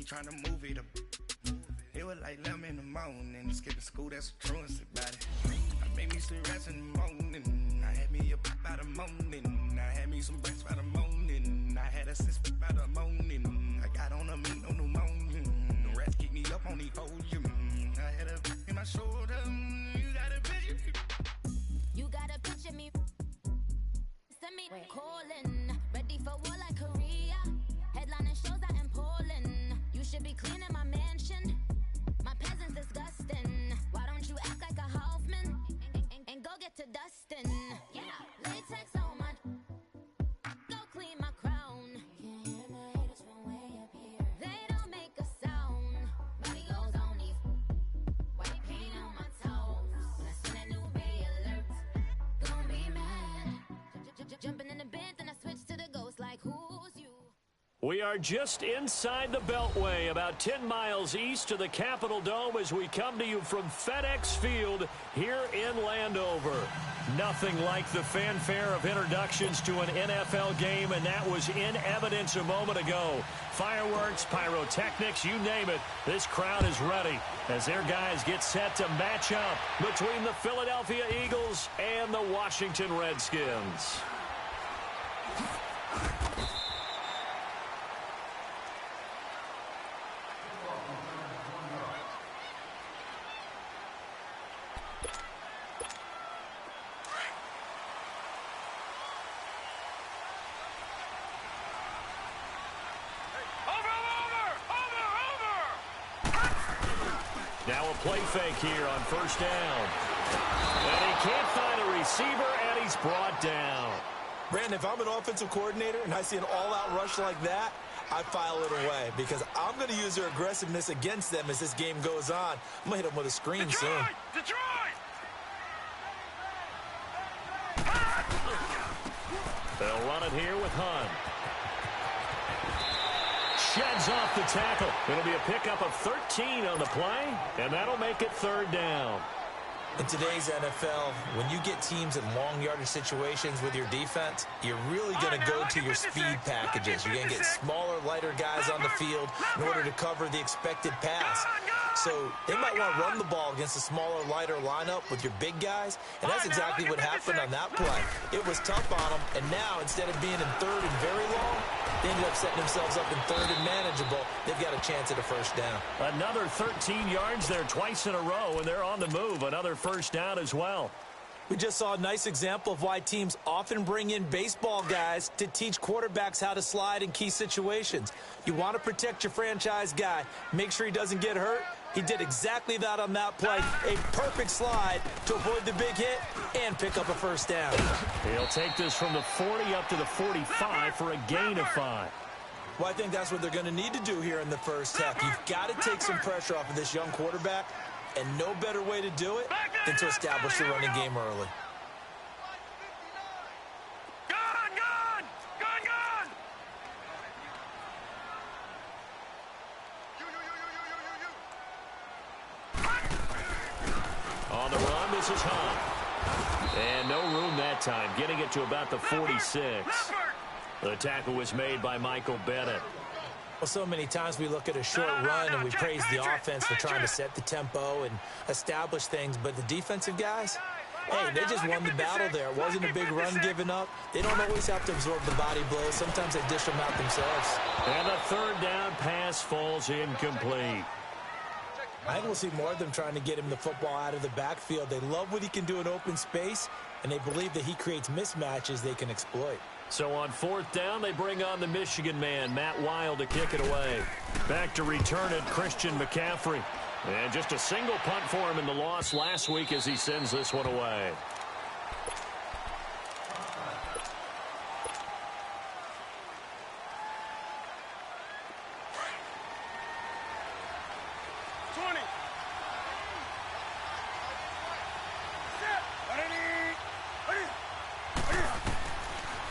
trying to move it up. It was like 11 in the morning, skipping school, that's the truest about it. I made me some rats in the morning, I had me a pop by the morning, I had me some breasts by the morning, I had a six by the morning, I got on a meat on the morning, the rats keep me up on the podium, I had a in my shoulder, you got a picture. You got a picture me, send me calling, ready for war like Korea, headlining shows out in Poland, you should be cleaning my mansion. My peasants disgusting. Why don't you act like a Hoffman and go get to dustin'? Yeah, latex on my. Go clean my crown. You can hear my haters from way up here. They don't make a sound. Body goes on these. White paint on my toes. When I see that new bay alert, gonna be mad. Jumping in the bed, then I switch to the ghost like who's you? We are just inside the Beltway, about 10 miles east of the Capitol Dome as we come to you from FedEx Field here in Landover. Nothing like the fanfare of introductions to an NFL game, and that was in evidence a moment ago. Fireworks, pyrotechnics, you name it, this crowd is ready as their guys get set to match up between the Philadelphia Eagles and the Washington Redskins. Now a play fake here on first down. And he can't find a receiver, and he's brought down. Brandon, if I'm an offensive coordinator and I see an all-out rush like that, I file it away because I'm going to use their aggressiveness against them as this game goes on. I'm going to hit them with a screen soon. Detroit! They'll run it here with Hunt. Sheds off the tackle. It'll be a pickup of 13 on the play, and that'll make it third down. In today's NFL, when you get teams in long yardage situations with your defense, you're really going to go to your speed packages. You're going to get smaller, lighter guys on the field in order to cover the expected pass. So they might want to run the ball against a smaller, lighter lineup with your big guys, and that's exactly what happened on that play. It was tough on them, and now instead of being in third and very long, they ended up setting themselves up in third and manageable. They've got a chance at a first down. Another 13 yards there twice in a row, and they're on the move. Another first down as well. We just saw a nice example of why teams often bring in baseball guys to teach quarterbacks how to slide in key situations. You want to protect your franchise guy. Make sure he doesn't get hurt. He did exactly that on that play. A perfect slide to avoid the big hit and pick up a first down. He'll take this from the 40 up to the 45 for a gain of 5. Well, I think that's what they're going to need to do here in the first half. You've got to take some pressure off of this young quarterback, and no better way to do it than to establish the running game early. On the run, this is Hunt. And no room that time, getting it to about the 46. The tackle was made by Michael Bennett. Well, so many times we look at a short run and we praise the offense for trying to set the tempo and establish things, but the defensive guys, hey, they just won the battle there. It wasn't a big run given up. They don't always have to absorb the body blows. Sometimes they dish them out themselves. And the third down pass falls incomplete. I think we'll see more of them trying to get him the football out of the backfield. They love what he can do in open space, and they believe that he creates mismatches they can exploit. So on fourth down, they bring on the Michigan man, Matt Wild, to kick it away. Back to return it, Christian McCaffrey. And just a single punt for him in the loss last week as he sends this one away.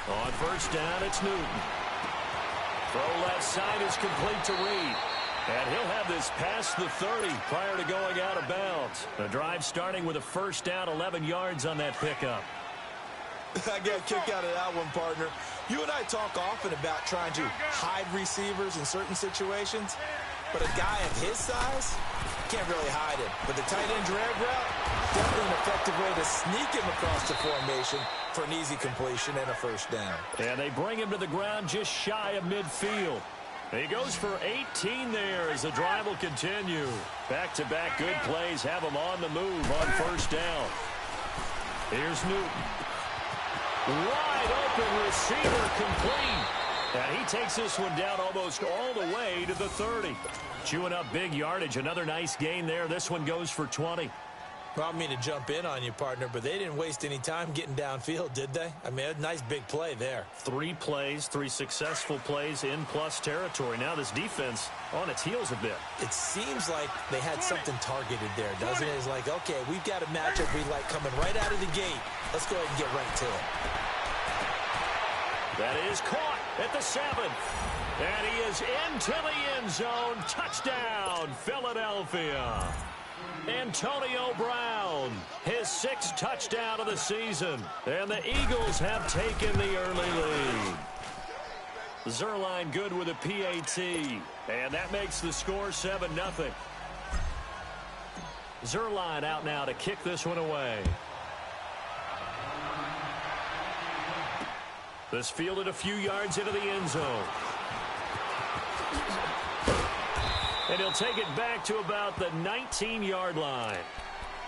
On first down, it's Newton. Throw left side is complete to Reed. And he'll have this past the 30 prior to going out of bounds. The drive starting with a first down, 11 yards on that pickup. I got a kick out of that one, partner. You and I talk often about trying to hide receivers in certain situations, but a guy of his size can't really hide him. But the tight end drag route, definitely an effective way to sneak him across the formation for an easy completion and a first down. And they bring him to the ground just shy of midfield. He goes for 18 there as the drive will continue. Back-to-back good plays have him on the move on first down. Here's Newton. Wide open receiver complete. And he takes this one down almost all the way to the 30. Chewing up big yardage. Another nice gain there. This one goes for 20. Well, I don't mean to jump in on you, partner, but they didn't waste any time getting downfield, did they? I mean, a nice big play there. 3 plays, 3 successful plays in plus territory. Now this defense on its heels a bit. It seems like they had something targeted there, doesn't it? It's like, okay, we've got a matchup we like coming right out of the gate. Let's go ahead and get right to it. That is caught at the 7. And he is into the end zone. Touchdown, Philadelphia. Antonio Brown, his 6th touchdown of the season. And the Eagles have taken the early lead. Zerline good with a PAT. And that makes the score 7-0. Zerline out now to kick this one away. This fielded a few yards into the end zone. And he'll take it back to about the 19-yard line.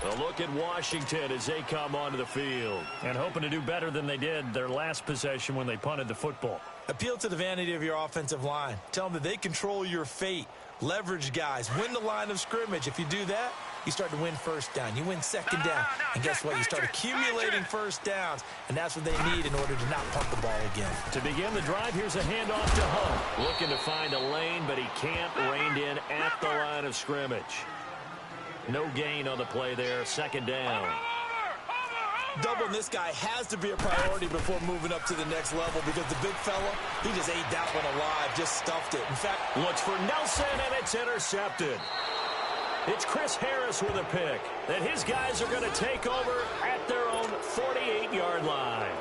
A look at Washington as they come onto the field. And hoping to do better than they did their last possession when they punted the football. Appeal to the vanity of your offensive line. Tell them that they control your fate. Leverage guys. Win the line of scrimmage. If you do that, you start to win first down. You win second down. And guess what? You start accumulating first downs. And that's what they need in order to not punt the ball again. To begin the drive, here's a handoff to Hunt. Looking to find a lane, but he can't. Reined in at the line of scrimmage. No gain on the play there. Second down. Doubling this guy has to be a priority before moving up to the next level because the big fella, he just ate that one alive, just stuffed it. In fact, looks for Nelson, and it's intercepted. It's Chris Harris with a pick that his guys are going to take over at their own 48-yard line.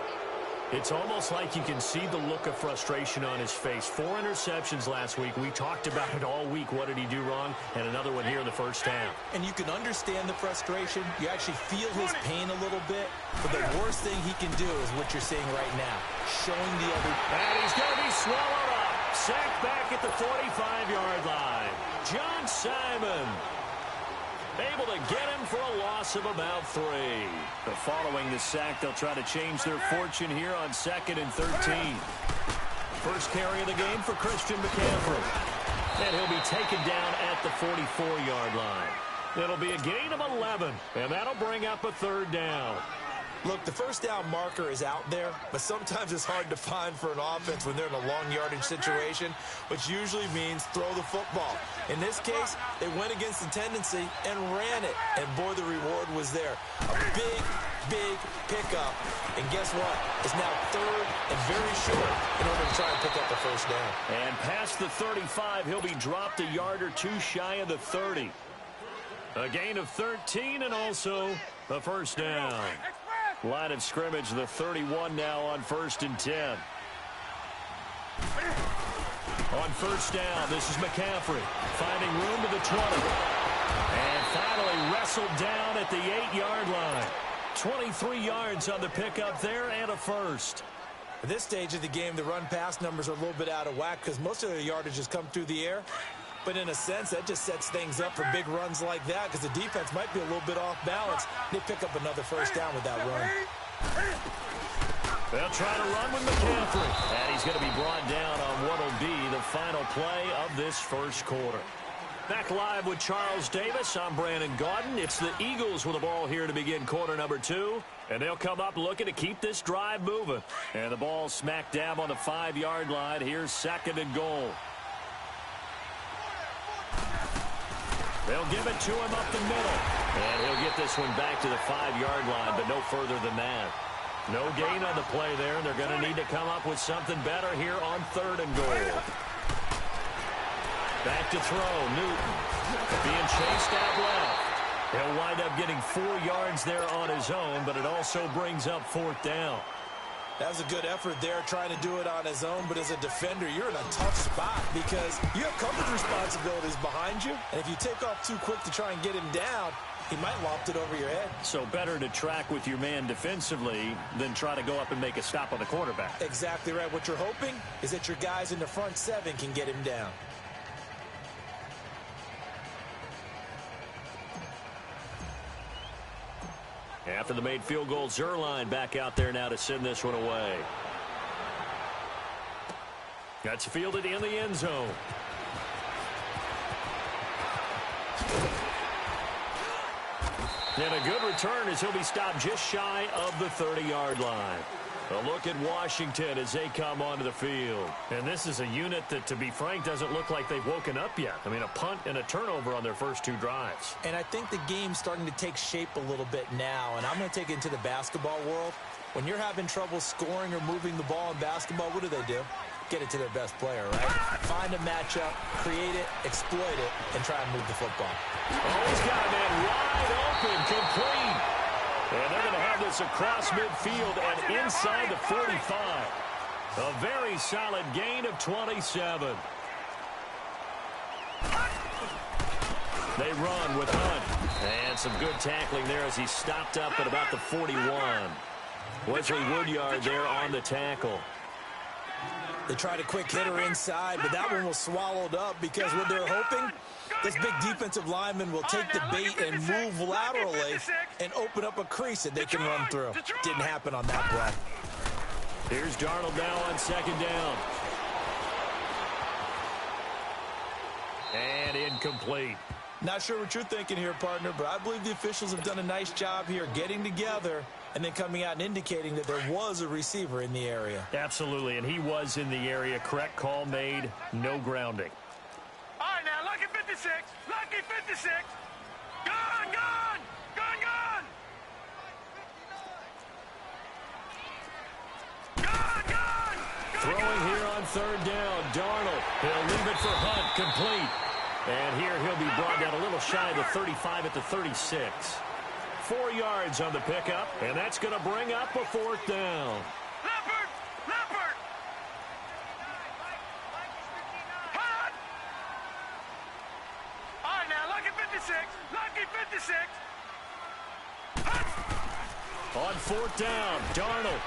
It's almost like you can see the look of frustration on his face. 4 interceptions last week. We talked about it all week. What did he do wrong? And another one here in the first half. And you can understand the frustration. You actually feel his pain a little bit. But the worst thing he can do is what you're seeing right now. Showing the other. And he's going to be swallowed up. Sacked back at the 45-yard line. John Simon able to get him for a loss of about 3. But following the sack, they'll try to change their fortune here on 2nd and 13. First carry of the game for Christian McCaffrey. And he'll be taken down at the 44-yard line. It'll be a gain of 11, and that'll bring up a 3rd down. Look, the first down marker is out there, but sometimes it's hard to find for an offense when they're in a long yardage situation, which usually means throw the football. In this case, they went against the tendency and ran it, and boy, the reward was there. A big, big pickup, and guess what? It's now 3rd and very short in order to try and pick up the first down. And past the 35, he'll be dropped a yard or 2 shy of the 30. A gain of 13 and also a first down. Line of scrimmage, the 31 now on 1st and 10. On first down, this is McCaffrey finding room to the 20. And finally wrestled down at the 8-yard line. 23 yards on the pickup there and a first. At this stage of the game, the run-pass numbers are a little bit out of whack because most of their yardage has come through the air. But in a sense, that just sets things up for big runs like that because the defense might be a little bit off balance. They pick up another first down with that run. They'll try to run with McCaffrey. And he's going to be brought down on what will be the final play of this first quarter. Back live with Charles Davis. I'm Brandon Gaudin. It's the Eagles with the ball here to begin quarter number 2. And they'll come up looking to keep this drive moving. And the ball smack dab on the 5-yard line. Here's 2nd and goal. They'll give it to him up the middle. And he'll get this one back to the 5-yard line, but no further than that. No gain on the play there, and they're going to need to come up with something better here on 3rd and goal. Back to throw, Newton. Being chased out left. He'll wind up getting 4 yards there on his own, but it also brings up 4th down. That was a good effort there, trying to do it on his own. But as a defender, you're in a tough spot because you have coverage responsibilities behind you. And if you take off too quick to try and get him down, he might loft it over your head. So better to track with your man defensively than try to go up and make a stop on the quarterback. Exactly right. What you're hoping is that your guys in the front seven can get him down. After the made field goal, Zuerlein back out there now to send this one away. That's fielded in the end zone. And a good return as he'll be stopped just shy of the 30-yard line. A look at Washington as they come onto the field. And this is a unit that, to be frank, doesn't look like they've woken up yet. I mean, a punt and a turnover on their first two drives. And I think the game's starting to take shape a little bit now. And I'm going to take it into the basketball world. When you're having trouble scoring or moving the ball in basketball, what do? Get it to their best player, right? Find a matchup, create it, exploit it, and try and move the football. Oh, he's got a man wide open, complete. And they're going to have this across midfield and inside the 45. A very solid gain of 27. They run with Hunt. And some good tackling there as he stopped up at about the 41. Wesley Woodyard there on the tackle. They tried a quick hitter inside, but that one was swallowed up because what they're hoping, this big defensive lineman will take the bait and move laterally and open up a crease that they can run through. Didn't happen on that play. Here's Darnold now on second down. And incomplete. Not sure what you're thinking here, partner, but I believe the officials have done a nice job here getting together and then coming out and indicating that there was a receiver in the area. Absolutely, and he was in the area. Correct call made, no grounding. All right, now, lucky 56, lucky 56. Gone, gone, gone, gone. Gone, gone. Throwing here on third down, Darnold. He'll leave it for Hunt, complete. And here he'll be brought down a little shy of the 35 at the 36. 4 yards on the pickup, and that's going to bring up a fourth down. Leopard, leopard. Hunt. All right, now, lucky 56, lucky 56. Hunt. On fourth down, Darnold.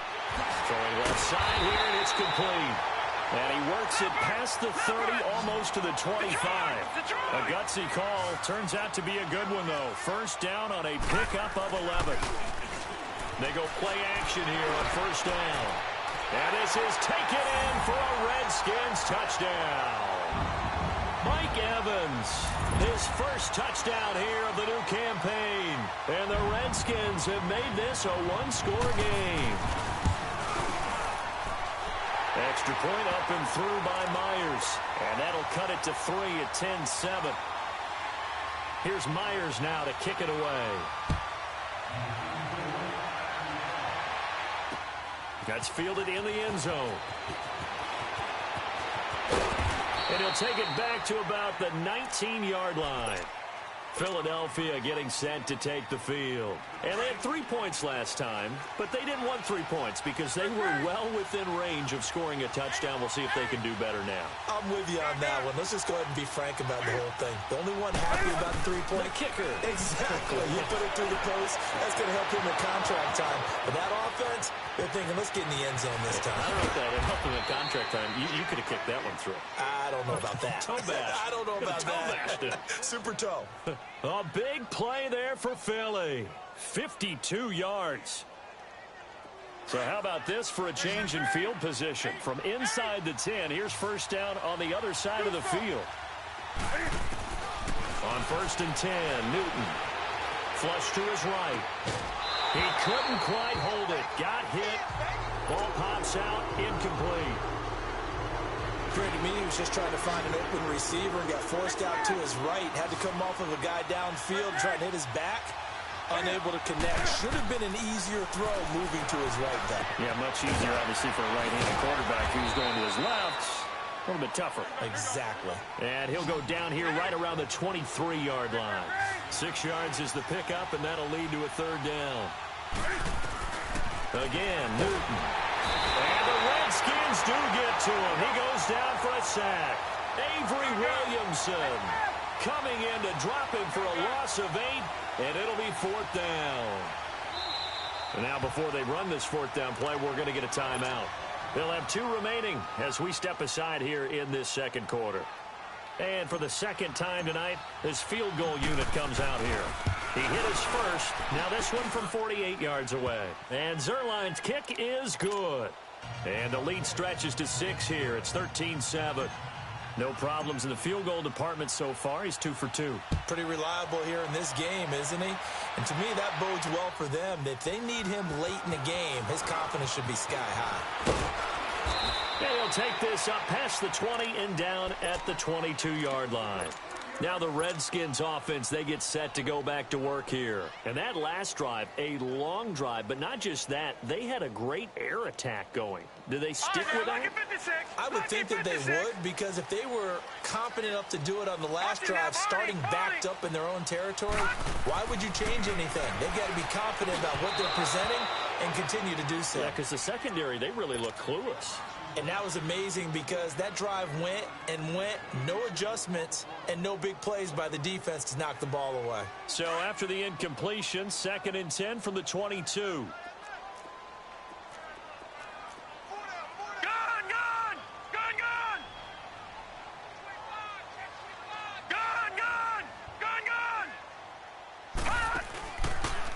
Throwing left side here, and it's complete. And he works it past the 30, almost to the 25. A gutsy call. Turns out to be a good one, though. First down on a pickup of 11. They go play action here on first down. And this is taken in for a Redskins touchdown. Mike Evans, his first touchdown here of the new campaign. And the Redskins have made this a one-score game. Extra point up and through by Myers. And that'll cut it to 3 at 10-7. Here's Myers now to kick it away. That's fielded in the end zone. And he'll take it back to about the 19-yard line. Philadelphia getting set to take the field. And they had 3 points last time, but they didn't want 3 points because they were well within range of scoring a touchdown. We'll see if they can do better now. I'm with you on that one. Let's just go ahead and be frank about the whole thing. The only one happy about the 3-point kicker. Exactly. You put it through the post. That's going to help him in contract time. But that offense, they're thinking, let's get in the end zone this time. I don't know if that would help him in contract time. You could have kicked that one through. I don't know about that. Toe bash. I don't know about that. Super toe. A big play there for Philly. 52 yards. So how about this for a change in field position? From inside the 10, here's first down on the other side of the field. On first and 10, Newton. Flush to his right. He couldn't quite hold it. Got hit. Ball pops out. Incomplete. Appeared to me he was just trying to find an open receiver and got forced out to his right. Had to come off of a guy downfield, trying to hit his back. Unable to connect. Should have been an easier throw moving to his right there. Yeah, much easier, obviously, for a right-handed quarterback who's going to his left. A little bit tougher. Exactly. And he'll go down here right around the 23-yard line. 6 yards is the pickup, and that'll lead to a third down. Again, Newton. Redskins do get to him. He goes down for a sack. Avery Williamson coming in to drop him for a loss of 8, and it'll be 4th down. And now before they run this 4th down play, we're going to get a timeout. They'll have 2 remaining as we step aside here in this second quarter. And for the second time tonight, this field goal unit comes out here. He hit his first. Now this one from 48 yards away. And Zerline's kick is good. And the lead stretches to 6 here. It's 13-7. No problems in the field goal department so far. He's 2 for 2. Pretty reliable here in this game, isn't he? And to me, that bodes well for them. If they need him late in the game, his confidence should be sky high. And he'll take this up past the 20 and down at the 22-yard line. Now the Redskins offense, they get set to go back to work here. And that last drive, a long drive, but not just that. They had a great air attack going. Do they stick with that? I would think that they would, because if they were confident enough to do it on the last drive, starting backed up in their own territory, why would you change anything? They've got to be confident about what they're presenting and continue to do so. Yeah, because the secondary, they really look clueless. And that was amazing because that drive went and went, no adjustments, and no big plays by the defense to knock the ball away. So after the incompletion, 2nd and 10 from the 22.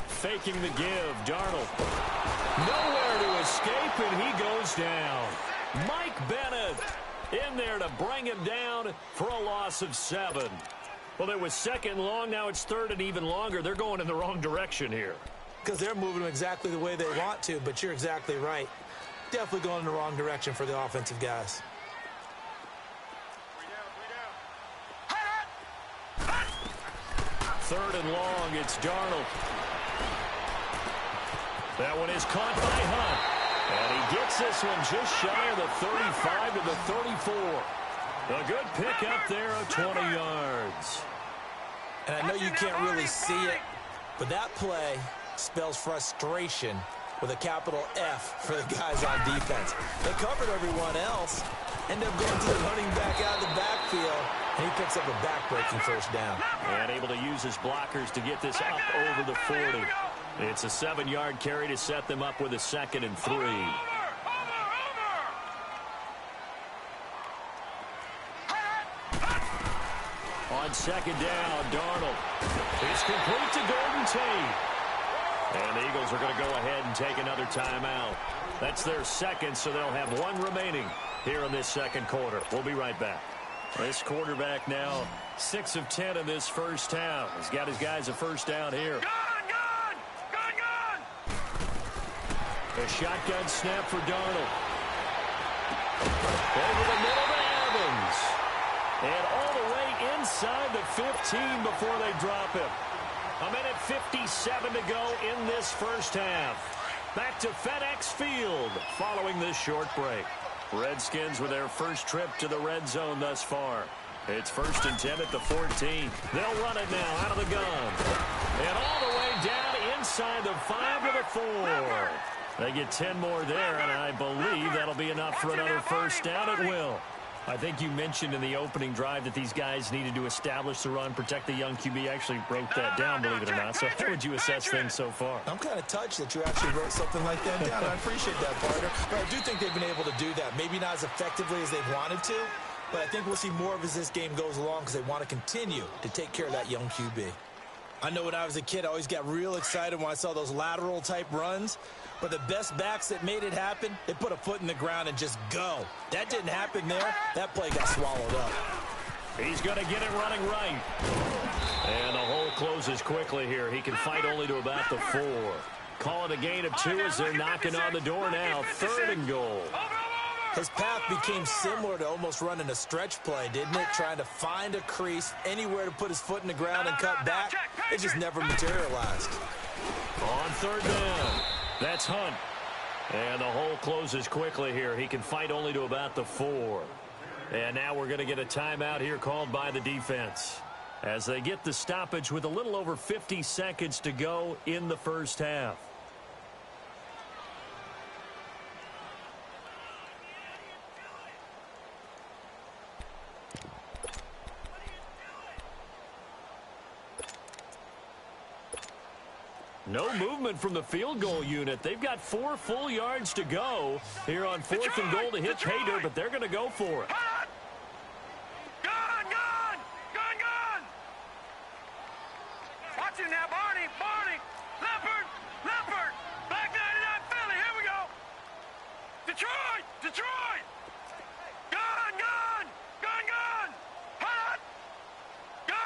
Faking the give, Darnold. Nowhere to escape, and he goes down. Mike Bennett in there to bring him down for a loss of 7. Well, it was 2nd long. Now it's 3rd and even longer. They're going in the wrong direction here. Because they're moving them exactly the way they want to, but you're exactly right. Definitely going in the wrong direction for the offensive guys. Third and long, it's Darnold. That one is caught by Hunt. And he gets this one just shy of the 35 to the 34. A good pick up there of 20 yards. And I know you can't really see it, but that play spells frustration with a capital F for the guys on defense. They covered everyone else, end up going to the running back out of the backfield, and he picks up a back-breaking 1st down. And able to use his blockers to get this up over the 40. It's a 7-yard carry to set them up with a 2nd and 3. On 2nd down, Darnold. It's complete to Golden Tate. And the Eagles are going to go ahead and take another timeout. That's their 2nd, so they'll have 1 remaining here in this 2nd quarter. We'll be right back. This quarterback now 6 of 10 in this 1st half. He's got his guys a 1st down here. A shotgun snap for Darnold. Over the middle to Evans. And all the way inside the 15 before they drop him. 1:57 to go in this 1st half. Back to FedEx Field following this short break. Redskins with their first trip to the red zone thus far. It's 1st and 10 at the 14. They'll run it now out of the gun. And all the way down inside the 5 to the 4. They get 10 more there, and I believe that'll be enough for another 1st down. It will. I think you mentioned in the opening drive that these guys needed to establish the run, protect the young QB. Actually broke that down, believe it or not. So how would you assess things so far? I'm kind of touched that you actually wrote something like that down. I appreciate that, partner. But I do think they've been able to do that. Maybe not as effectively as they've wanted to, but I think we'll see more of as this game goes along because they want to continue to take care of that young QB. I know when I was a kid, I always got real excited when I saw those lateral-type runs. But the best backs that made it happen, they put a foot in the ground and just go. That didn't happen there. That play got swallowed up. He's going to get it running right. And the hole closes quickly here. He can fight only to about the 4. Call it a gain of 2 as they're knocking on the door now. 3rd and goal. His path became similar to almost running a stretch play, didn't it? Trying to find a crease, anywhere to put his foot in the ground and cut back. It just never materialized. On 3rd down. That's Hunt. And the hole closes quickly here. He can fight only to about the 4. And now we're going to get a timeout here called by the defense as they get the stoppage with a little over 50 seconds to go in the 1st half. No movement from the field goal unit. They've got 4 full yards to go here on 4th and goal to hit pay dirt, but they're going to go for it. Gone! Watch it now, Barney! Leopard! Black 99 Philly, here we go! Detroit! Gone! Hot! Gone!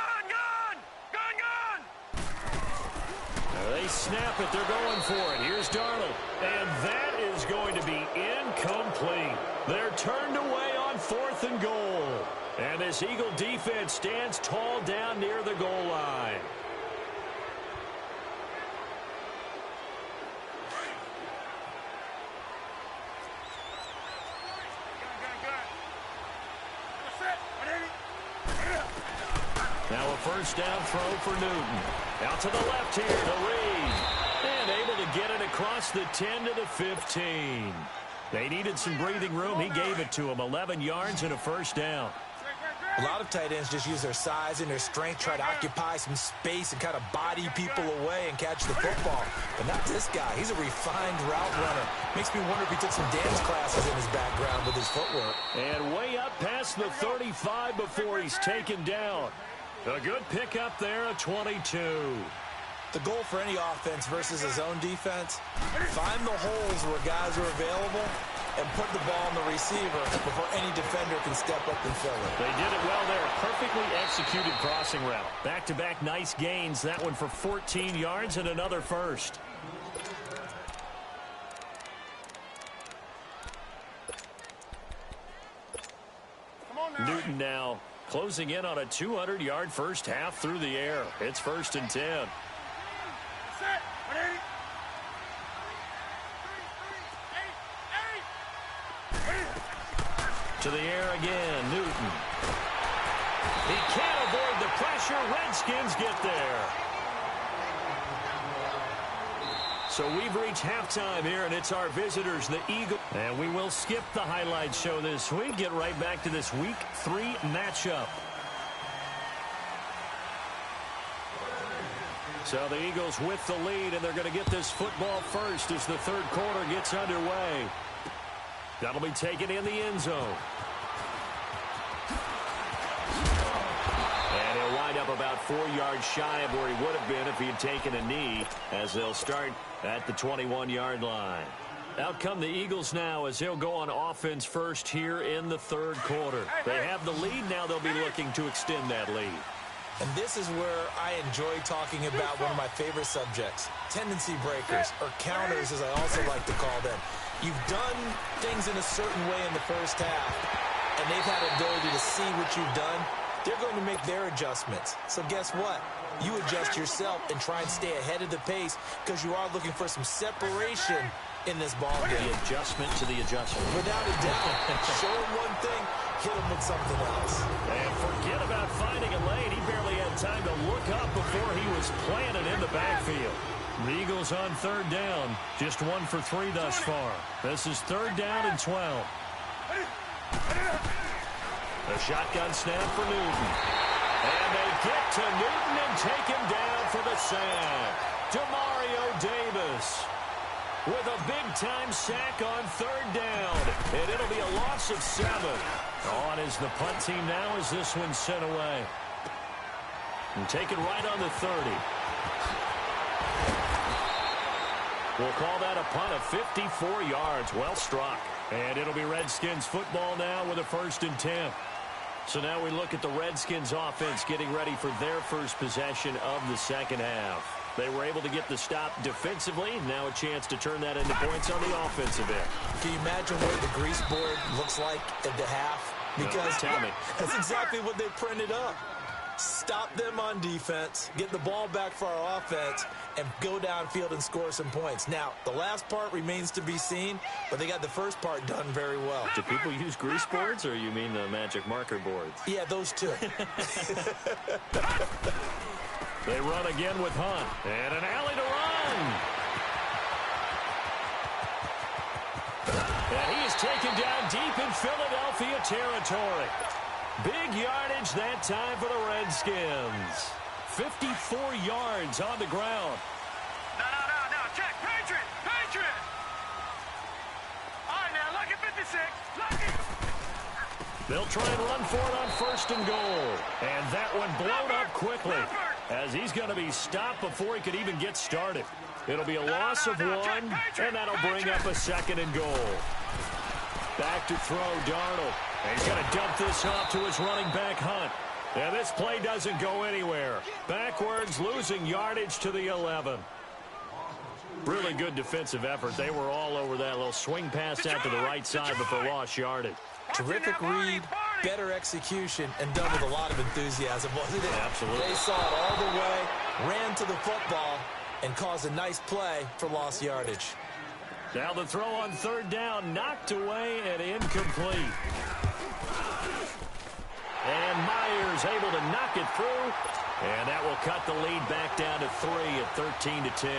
They snap it. They're going for it. Here's Darnold. And that is going to be incomplete. They're turned away on 4th and goal. And this Eagle defense stands tall down near the goal line. Now a first down throw for Newton. Out to the left here to Reed. And able to get it across the 10 to the 15. They needed some breathing room. He gave it to them. 11 yards and a first down. A lot of tight ends just use their size and their strength, try to occupy some space and kind of body people away and catch the football. But not this guy. He's a refined route runner. Makes me wonder if he took some dance classes in his background with his footwork. And way up past the 35 before he's taken down. A good pickup there, a 22. The goal for any offense versus his own defense, find the holes where guys are available and put the ball on the receiver before any defender can step up and fill it. They did it well there. Perfectly executed crossing route. Back-to-back nice gains. That one for 14 yards and another first. Newton now closing in on a 200-yard first half through the air. It's 1st and 10. To the air again, Newton. He can't avoid the pressure. Redskins get there. So we've reached halftime here, and it's our visitors, the Eagles. And we will skip the highlight show this week. Get right back to this Week 3 matchup. So the Eagles with the lead, and they're going to get this football first as the third quarter gets underway. That'll be taken in the end zone. And he'll wind up about 4 yards shy of where he would have been if he had taken a knee, as they'll start at the 21-yard line. Out come the Eagles now as they'll go on offense first here in the third quarter. They have the lead. Now they'll be looking to extend that lead. And this is where I enjoy talking about one of my favorite subjects, tendency breakers, or counters as I also like to call them. You've done things in a certain way in the first half, and they've had the ability to see what you've done. They're going to make their adjustments. So guess what? You adjust yourself and try and stay ahead of the pace because you are looking for some separation in this ball game. The adjustment to the adjustment. Without a doubt. Show him one thing, hit him with something else. And forget about finding a lane. He barely had time to look up before he was planted in the backfield. The Eagles on third down. Just 1 for 3 thus far. This is 3rd down and 12. A shotgun snap for Newton. And they get to Newton and take him down for the sack. Demario Davis with a big-time sack on 3rd down. And it'll be a loss of 7. On is the punt team now as this one's sent away. And taken right on the 30. We'll call that a punt of 54 yards. Well struck. And it'll be Redskins football now with a 1st and 10. So now we look at the Redskins offense getting ready for their first possession of the second half. They were able to get the stop defensively. Now a chance to turn that into points on the offensive end. Can you imagine what the grease board looks like at the half? Because tell me. That's exactly what they printed up. Stop them on defense, get the ball back for our offense, and go downfield and score some points. Now, the last part remains to be seen, but they got the first part done very well. Do people use grease boards, or you mean the magic marker boards? Yeah, those two. They run again with Hunt. And an alley to run. And he is taken down deep in Philadelphia territory. Big yardage that time for the Redskins. 54 yards on the ground. No, check. Patriot. Patriot. All right, now, lucky 56. Lucky. They'll try and run for it on 1st and goal. And that one blown up quickly as he's going to be stopped before he could even get started. It'll be a loss of 1, and that'll bring up a 2nd and goal. Back to throw, Darnold. And he's going to dump this off to his running back, Hunt. And this play doesn't go anywhere. Backwards, losing yardage to the 11. Really good defensive effort. They were all over that little swing pass out to the right side, but they lost yardage. Terrific read, better execution, and done with a lot of enthusiasm, wasn't it? Absolutely. They saw it all the way, ran to the football, and caused a nice play for lost yardage. Now the throw on 3rd down, knocked away and incomplete. And Myers able to knock it through, and that will cut the lead back down to 3 at 13-10.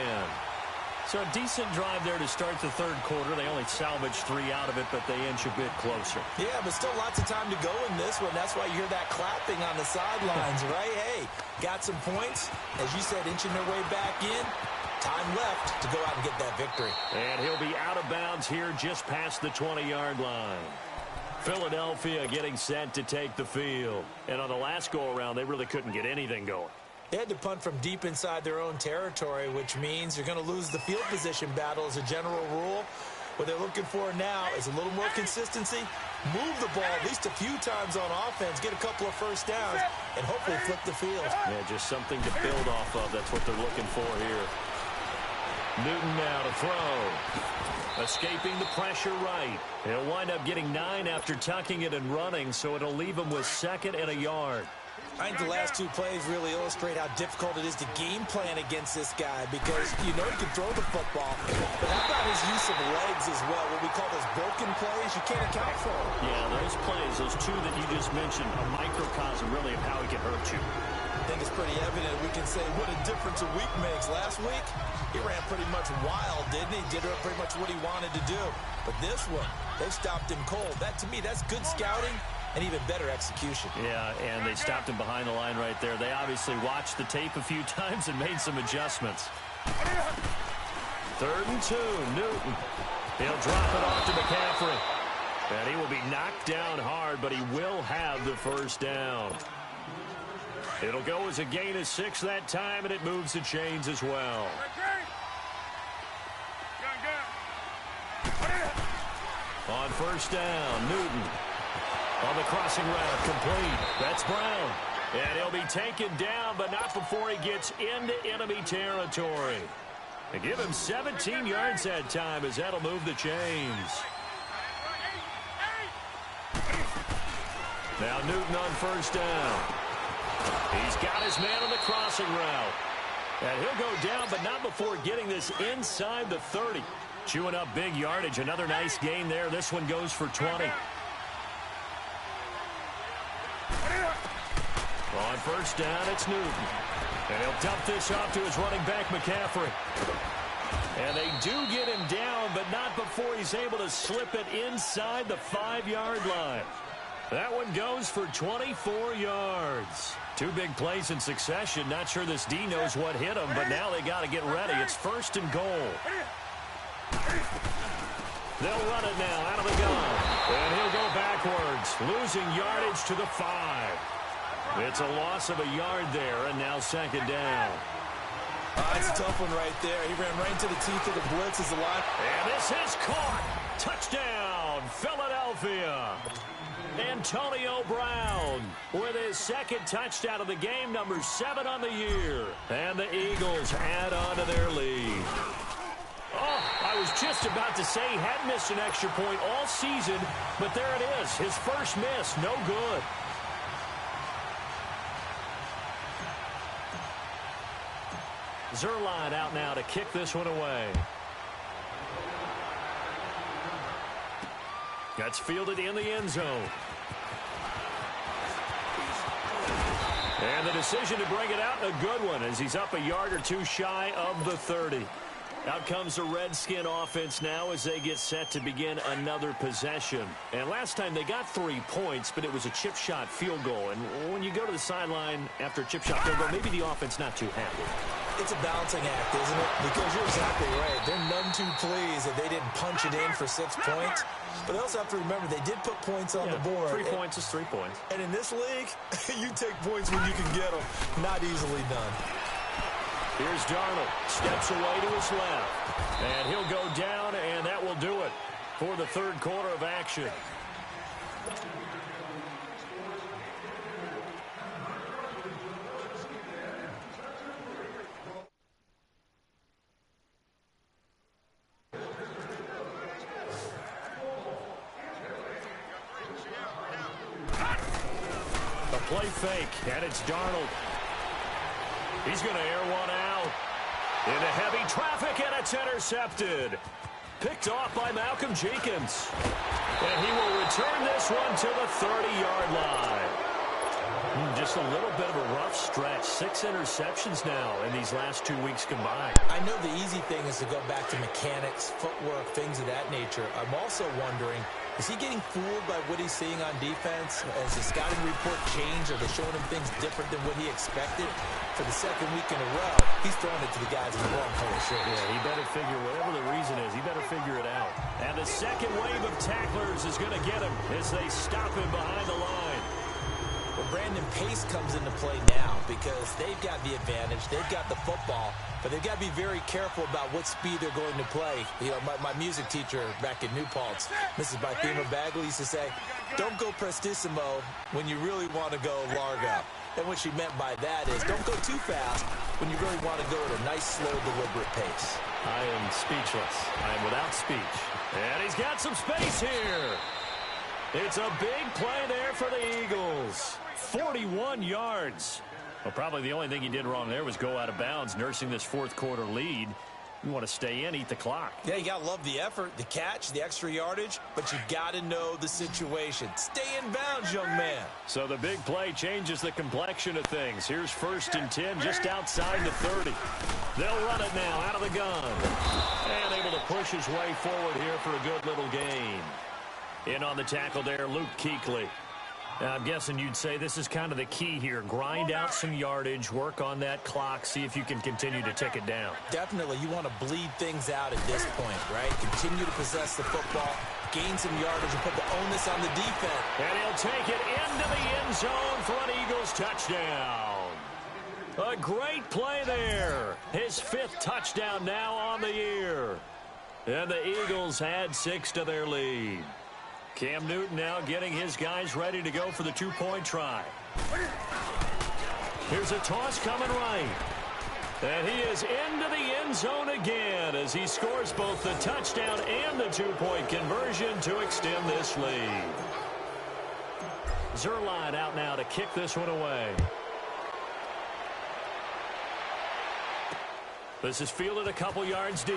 So a decent drive there to start the 3rd quarter. They only salvaged 3 out of it, but they inch a bit closer. Yeah, but still lots of time to go in this one. That's why you hear that clapping on the sidelines, right? Hey, got some points. As you said, inching their way back in. Time left to go out and get that victory. And he'll be out of bounds here just past the 20-yard line. Philadelphia getting set to take the field. And on the last go-around, they really couldn't get anything going. They had to punt from deep inside their own territory, which means you're going to lose the field position battle as a general rule. What they're looking for now is a little more consistency, move the ball at least a few times on offense, get a couple of first downs, and hopefully flip the field. Yeah, just something to build off of. That's what they're looking for here. Newton now to throw. Escaping the pressure right. He'll wind up getting 9 after tucking it and running, so it'll leave him with 2nd and a yard. I think the last 2 plays really illustrate how difficult it is to game plan against this guy because you know he can throw the football, but how about his use of legs as well? What we call those broken plays, you can't account for them. Yeah, those plays, those 2 that you just mentioned, a microcosm really of how he can hurt you. I think it's pretty evident. We can say what a difference a week makes. Last week, he ran pretty much wild, didn't he? Did pretty much what he wanted to do. But this one, they stopped him cold. That, to me, that's good scouting and even better execution. Yeah, and they stopped him behind the line right there. They obviously watched the tape a few times and made some adjustments. 3rd and 2, Newton. He'll drop it off to McCaffrey. And he will be knocked down hard, but he will have the first down. It'll go as a gain of 6 that time, and it moves the chains as well. On 1st down, Newton. On the crossing route, complete. That's Brown. And he'll be taken down, but not before he gets into enemy territory. They give him 17 yards that time as that'll move the chains. Now Newton on 1st down. He's got his man on the crossing route. And he'll go down, but not before getting this inside the 30. Chewing up big yardage. Another nice gain there. This one goes for 20. On 1st down, it's Newton. And he'll dump this off to his running back, McCaffrey. And they do get him down, but not before he's able to slip it inside the 5-yard line. That one goes for 24 yards. 2 big plays in succession. Not sure this D knows what hit him, but now they got to get ready. It's 1st and goal. They'll run it now out of the gun. And he'll go backwards, losing yardage to the 5. It's a loss of a yard there, and now 2nd down. That's a tough one right there. He ran right into the teeth of the blitz as the line. And this is caught. Touchdown, Philadelphia. Antonio Brown with his 2nd touchdown of the game, number 7 on the year. And the Eagles add on to their lead. Oh, I was just about to say he hadn't missed an extra point all season, but there it is. His first miss, no good. Zerline out now to kick this one away. That's fielded in the end zone. And the decision to bring it out, a good one, as he's up a yard or 2 shy of the 30. Out comes the Redskin offense now as they get set to begin another possession. And last time they got 3 points, but it was a chip shot field goal. And when you go to the sideline after a chip shot field goal, maybe the offense not too happy. It's a balancing act, isn't it? Because you're exactly right. They're none too pleased that they didn't punch it in for 6 points. But they also have to remember they did put points on the board. 3 points is 3 points. And in this league, you take points when you can get them. Not easily done. Here's Darnold. Steps away to his left. And he'll go down, and that will do it for the third quarter of action. Play fake, and it's Darnold. He's going to air one out. Into heavy traffic, and it's intercepted. Picked off by Malcolm Jenkins. And he will return this one to the 30-yard line. Just a little bit of a rough stretch. 6 interceptions now in these last 2 weeks combined. I know the easy thing is to go back to mechanics, footwork, things of that nature. I'm also wondering, is he getting fooled by what he's seeing on defense? Has the scouting report changed? Are they showing him things different than what he expected? For the second week in a row, he's throwing it to the guys in the wrong color shirts. Yeah, he better figure, whatever the reason is, he better figure it out. And the second wave of tacklers is going to get him as they stop him behind the line. Well, Brandon, pace comes into play now because they've got the advantage. They've got the football, but they've got to be very careful about what speed they're going to play. You know, my music teacher back in New Paltz, Mrs. Bythema Bagley, used to say, don't go prestissimo when you really want to go largo. And what she meant by that is don't go too fast when you really want to go at a nice, slow, deliberate pace. I am speechless. I am without speech. And he's got some space here. It's a big play there for the Eagles. 41 yards. Well, probably the only thing he did wrong there was go out of bounds, nursing this fourth quarter lead. You want to stay in, eat the clock. Yeah, you got to love the effort, the catch, the extra yardage, but you got to know the situation. Stay in bounds, young man. So the big play changes the complexion of things. Here's 1st and 10 just outside the 30. They'll run it now out of the gun. And able to push his way forward here for a good little gain. In on the tackle there, Luke Kuechly. Now, I'm guessing you'd say this is kind of the key here. Grind out some yardage, work on that clock, see if you can continue to tick it down. Definitely. You want to bleed things out at this point, right? Continue to possess the football, gain some yardage, and put the onus on the defense. And he'll take it into the end zone for an Eagles touchdown. A great play there. His 5th touchdown now on the year. And the Eagles add 6 to their lead. Cam Newton now getting his guys ready to go for the 2-point try. Here's a toss coming right. And he is into the end zone again as he scores both the touchdown and the 2-point conversion to extend this lead. Zuerlein out now to kick this one away. This is fielded a couple yards deep.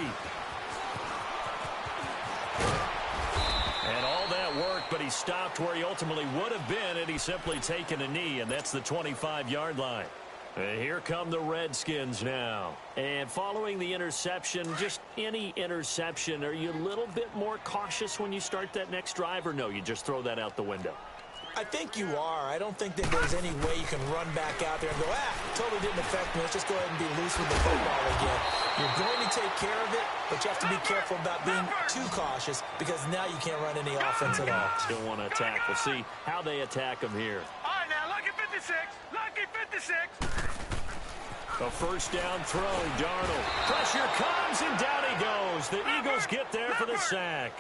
And all that work, but he stopped where he ultimately would have been had he simply taken a knee, and that's the 25-yard line. And here come the Redskins now. And following the interception, just any interception, are you a little bit more cautious when you start that next drive, or no, you just throw that out the window? I think you are. I don't think that there's any way you can run back out there and go, totally didn't affect me. Let's just go ahead and be loose with the football again. You're going to take care of it, but you have to be careful about being too cautious because now you can't run any offense at all. Still want to attack. We'll see how they attack him here. All right, now, lucky 56. Lucky 56. A first down throw, Darnold. Pressure comes, and down he goes. The Eagles get there for the sack.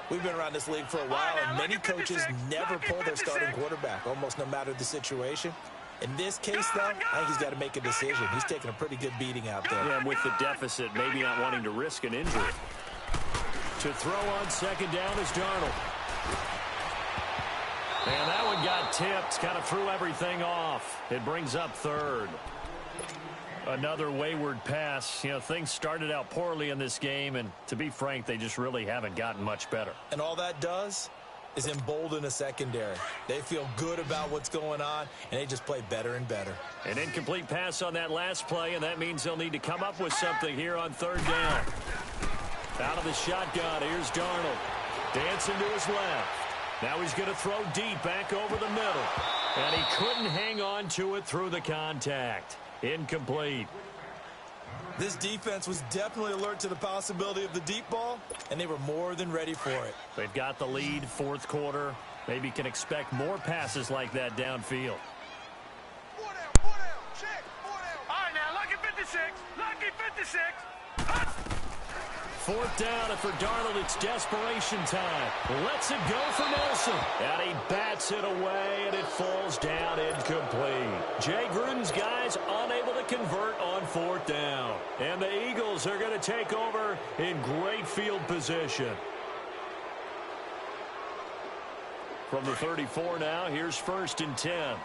We've been around this league for a while, and many coaches never pull their starting quarterback, almost no matter the situation. In this case, though, I think he's got to make a decision. He's taking a pretty good beating out there. Yeah, with the deficit, maybe not wanting to risk an injury. To throw on second down is Darnold. And that one got tipped, kind of threw everything off. It brings up 3rd. Another wayward pass. You know, things started out poorly in this game, and to be frank, they just really haven't gotten much better. And all that does is embolden a secondary. They feel good about what's going on, and they just play better and better. An incomplete pass on that last play, and that means they'll need to come up with something here on 3rd down. Out of the shotgun, here's Darnold. Dancing to his left. Now he's going to throw deep back over the middle. And he couldn't hang on to it through the contact. Incomplete. This defense was definitely alert to the possibility of the deep ball, and they were more than ready for it. They've got the lead, fourth quarter. Maybe can expect more passes like that downfield. 4 down, check, 4 down. All right, now, lucky 56, lucky 56. Fourth down, and for Darnold, it's desperation time. Lets it go for Nelson. And he bats it away, and it falls down incomplete. Jay Gruden's guys unable to convert on fourth down. And the Eagles are going to take over in great field position. From the 34 now, here's 1st and 10.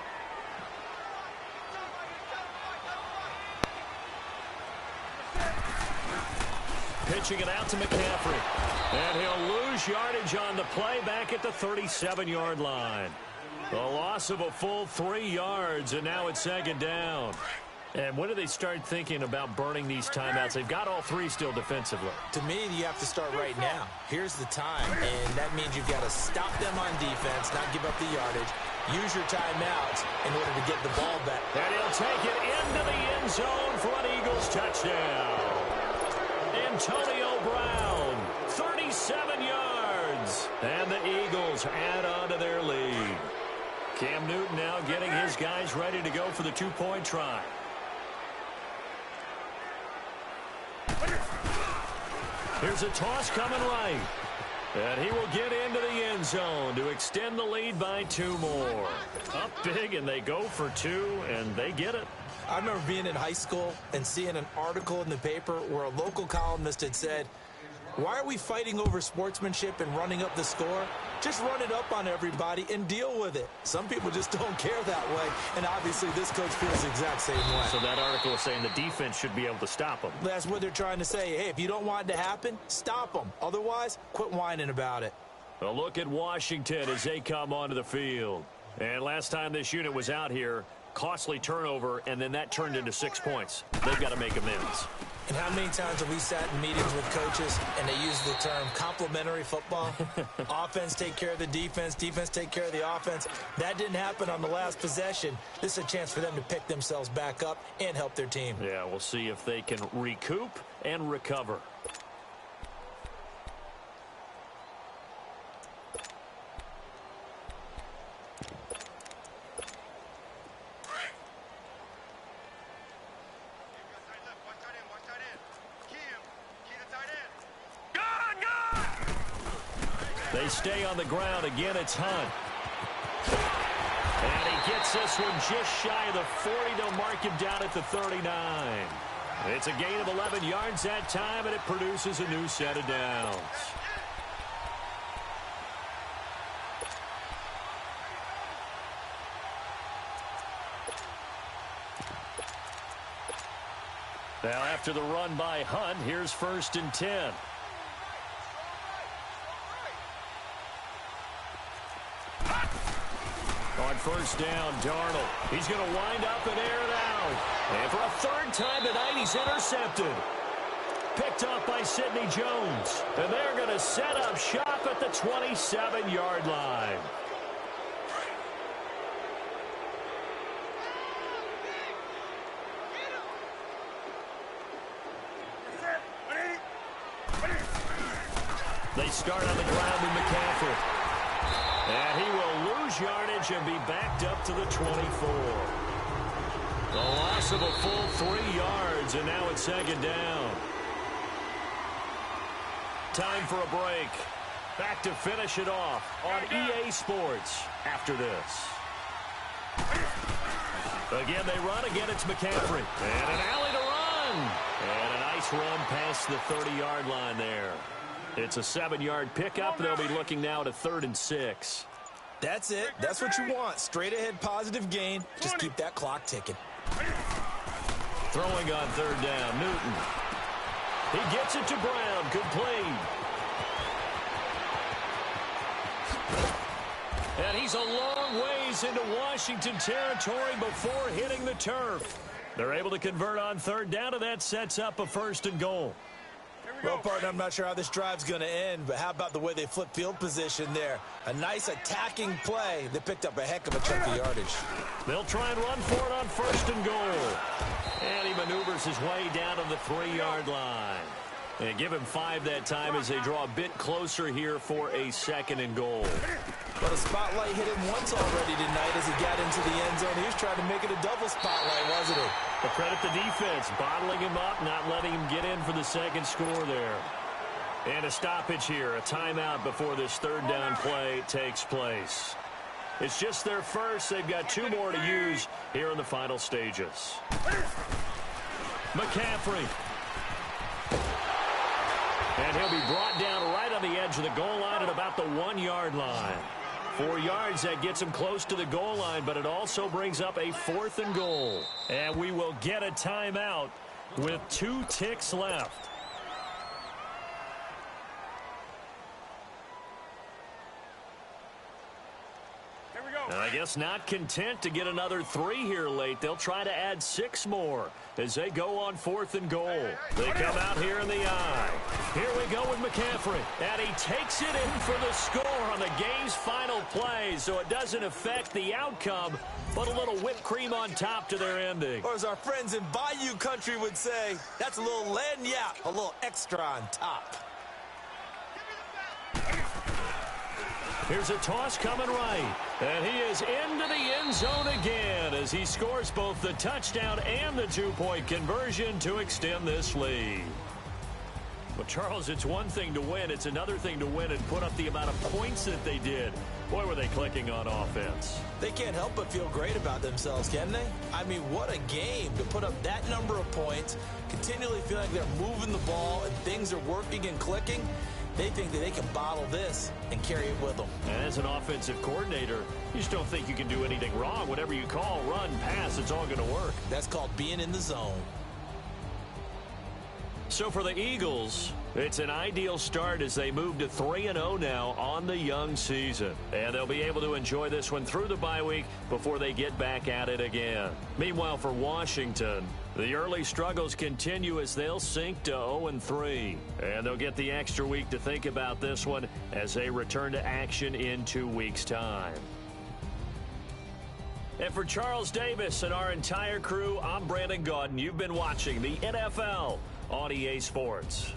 Pitching it out to McCaffrey. And he'll lose yardage on the play back at the 37-yard line. A loss of a full 3 yards, and now it's 2nd down. And when do they start thinking about burning these timeouts? They've got all 3 still defensively. To me, you have to start right now. Here's the time, and that means you've got to stop them on defense, not give up the yardage. Use your timeouts in order to get the ball back. And he'll take it into the end zone for an Eagles touchdown. Antonio Brown, 37 yards. And the Eagles add on to their lead. Cam Newton now getting his guys ready to go for the 2-point try. Here's a toss coming right. And he will get into the end zone to extend the lead by 2 more. Up big, and they go for 2, and they get it. I remember being in high school and seeing an article in the paper where a local columnist had said, "Why are we fighting over sportsmanship and running up the score? Just run it up on everybody and deal with it." Some people just don't care that way, and obviously this coach feels the exact same way. So that article is saying the defense should be able to stop them. That's what they're trying to say. Hey, if you don't want it to happen, stop them. Otherwise, quit whining about it. A look at Washington as they come onto the field. And last time this unit was out here, costly turnover, and then that turned into 6 points. They've got to make amends. And how many times have we sat in meetings with coaches and they use the term complementary football? Offense take care of the defense, defense take care of the offense. That didn't happen on the last possession. This is a chance for them to pick themselves back up and help their team. Yeah, we'll see if they can recoup and recover. They stay on the ground. Again, it's Hunt. And he gets this one just shy of the 40. They'll mark him down at the 39. It's a gain of 11 yards that time, and it produces a new set of downs. Now, after the run by Hunt, here's 1st and 10. On 1st down, Darnold. He's going to wind up and air it out. And for a 3rd time tonight, he's intercepted. Picked up by Sidney Jones. And they're going to set up shop at the 27-yard line. They start on the ground with McCaffrey. And he will lose yardage and be backed up to the 24. The loss of a full 3 yards, and now it's 2nd down. Time for a break. Back to finish it off on EA Sports after this. Again, they run. Again, it's McCaffrey. And an alley to run. And a nice run past the 30-yard line there. It's a 7-yard pickup. They'll be looking now to 3rd and 6. That's it. That's what you want. Straight ahead positive gain. Just keep that clock ticking. Throwing on 3rd down, Newton. He gets it to Brown. Complete. And he's a long ways into Washington territory before hitting the turf. They're able to convert on 3rd down, and that sets up a 1st and goal. Well, partner, I'm not sure how this drive's going to end, but how about the way they flip field position there? A nice attacking play. They picked up a heck of a chunk of yardage. They'll try and run for it on 1st and goal. And he maneuvers maneuvers his way down to the 3-yard line. And give him 5 that time as they draw a bit closer here for a 2nd and goal. But a spotlight hit him once already tonight as he got into the end zone. He was trying to make it a double spotlight, wasn't he? But credit the defense, bottling him up, not letting him get in for the 2nd score there. And a stoppage here, a timeout before this 3rd down play takes place. It's just their first. They've got 2 more to use here in the final stages. McCaffrey. And he'll be brought down right on the edge of the goal line at about the 1-yard line. 4 yards, that gets him close to the goal line, but it also brings up a 4th and goal. And we will get a timeout with 2 ticks left. And I guess not content to get another 3 here late. They'll try to add 6 more as they go on 4th and goal. They come out here in the eye. Here we go with McCaffrey. And he takes it in for the score on the game's final play, so it doesn't affect the outcome, but a little whipped cream on top to their ending. Or as our friends in Bayou Country would say, that's a little lagniappe, a little extra on top. Here's a toss coming right. And he is into the end zone again as he scores both the touchdown and the 2-point conversion to extend this lead. But, Charles, it's one thing to win. It's another thing to win and put up the amount of points that they did. Boy, were they clicking on offense. They can't help but feel great about themselves, can they? I mean, what a game to put up that number of points, continually feel like they're moving the ball and things are working and clicking. They think that they can bottle this and carry it with them. And as an offensive coordinator, you just don't think you can do anything wrong. Whatever you call, run, pass, it's all going to work. That's called being in the zone. So for the Eagles, it's an ideal start as they move to 3-0 now on the young season. And they'll be able to enjoy this one through the bye week before they get back at it again. Meanwhile, for Washington, the early struggles continue as they'll sink to 0-3. And they'll get the extra week to think about this one as they return to action in 2 weeks' time. And for Charles Davis and our entire crew, I'm Brandon Gaudin. You've been watching the NFL on EA Sports.